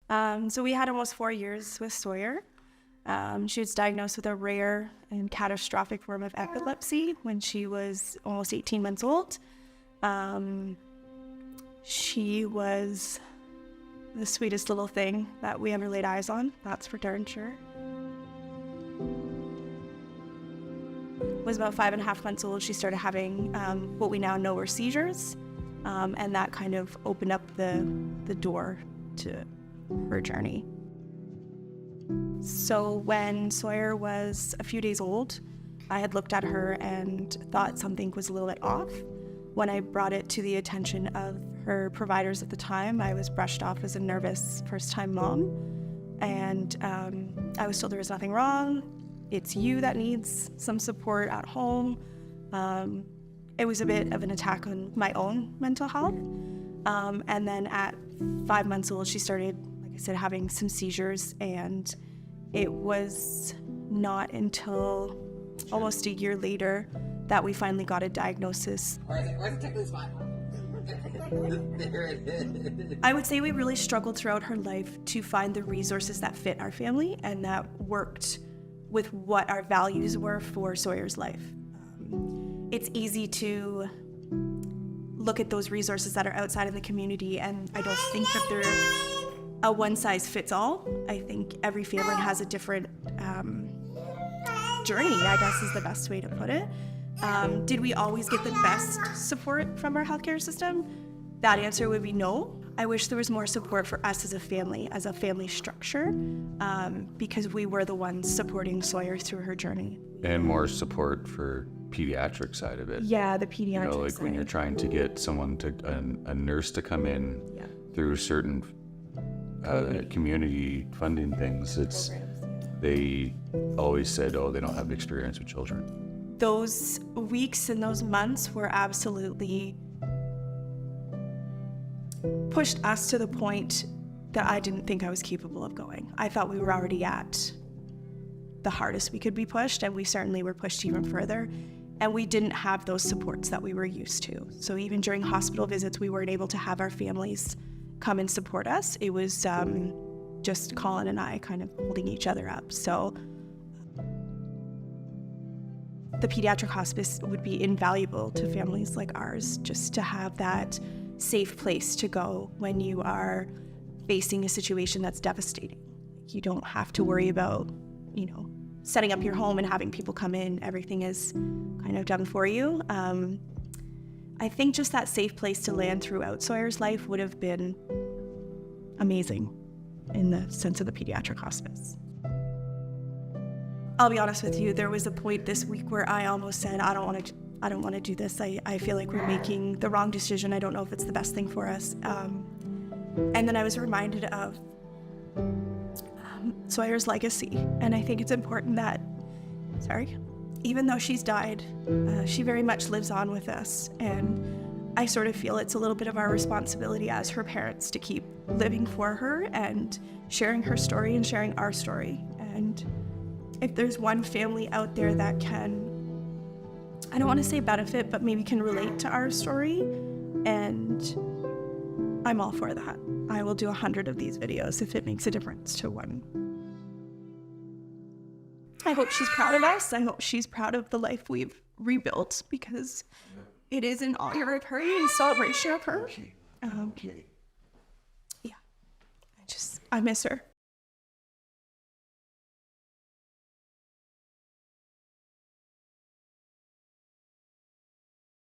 So we had almost 4 years with Sawyer. She was diagnosed with a rare and catastrophic form of epilepsy when she was almost 18 months old. She was the sweetest little thing that we ever laid eyes on, that's for darn sure. Was about 5.5 months old, she started having what we now know were seizures, and that kind of opened up the door to her journey. So when Sawyer was a few days old, I had looked at her and thought something was a little bit off. When I brought it to the attention of her providers at the time, I was brushed off as a nervous first-time mom, and I was told there was nothing wrong. It's you that needs some support at home. It was a bit of an attack on my own mental health. And then at 5 months old, she started, like I said, having some seizures, and it was not until almost a year later that we finally got a diagnosis. I would say we really struggled throughout her life to find the resources that fit our family and that worked with what our values were for Sawyer's life. It's easy to look at those resources that are outside in the community, and I don't think that they're a one-size-fits-all. I think every family has a different journey, I guess is the best way to put it. Did we always get the best support from our healthcare system? That answer would be no. I wish there was more support for us as a family structure, because we were the ones supporting Sawyer through her journey. And more support for pediatric side of it. Yeah, the pediatric like side. When you're trying to get someone a nurse to come in through certain community funding things, they always said, oh, they don't have experience with children. Those weeks and those months were absolutely pushed us to the point that I didn't think I was capable of going. I thought we were already at the hardest we could be pushed, and we certainly were pushed even further. And we didn't have those supports that we were used to. So even during hospital visits, we weren't able to have our families come and support us. It was just Colin and I kind of holding each other up. So the pediatric hospice would be invaluable to families like ours, just to have that safe place to go when you are facing a situation that's devastating. You don't have to worry about, setting up your home and having people come in. Everything is kind of done for you. I think just that safe place to land throughout Sawyer's life would have been amazing in the sense of the pediatric hospice. I'll be honest with you, there was a point this week where I almost said, I don't want to do this. I feel like we're making the wrong decision. I don't know if it's the best thing for us. And then I was reminded of Sawyer's legacy. And I think it's important that, even though she's died, she very much lives on with us. And I sort of feel it's a little bit of our responsibility as her parents to keep living for her and sharing her story and sharing our story. And if there's one family out there that can, I don't want to say benefit, but maybe can relate to our story, and I'm all for that. I will do 100 of these videos if it makes a difference to one. I hope she's proud of us. I hope she's proud of the life we've rebuilt, because it is an honor of her and celebration of her. Yeah, I miss her.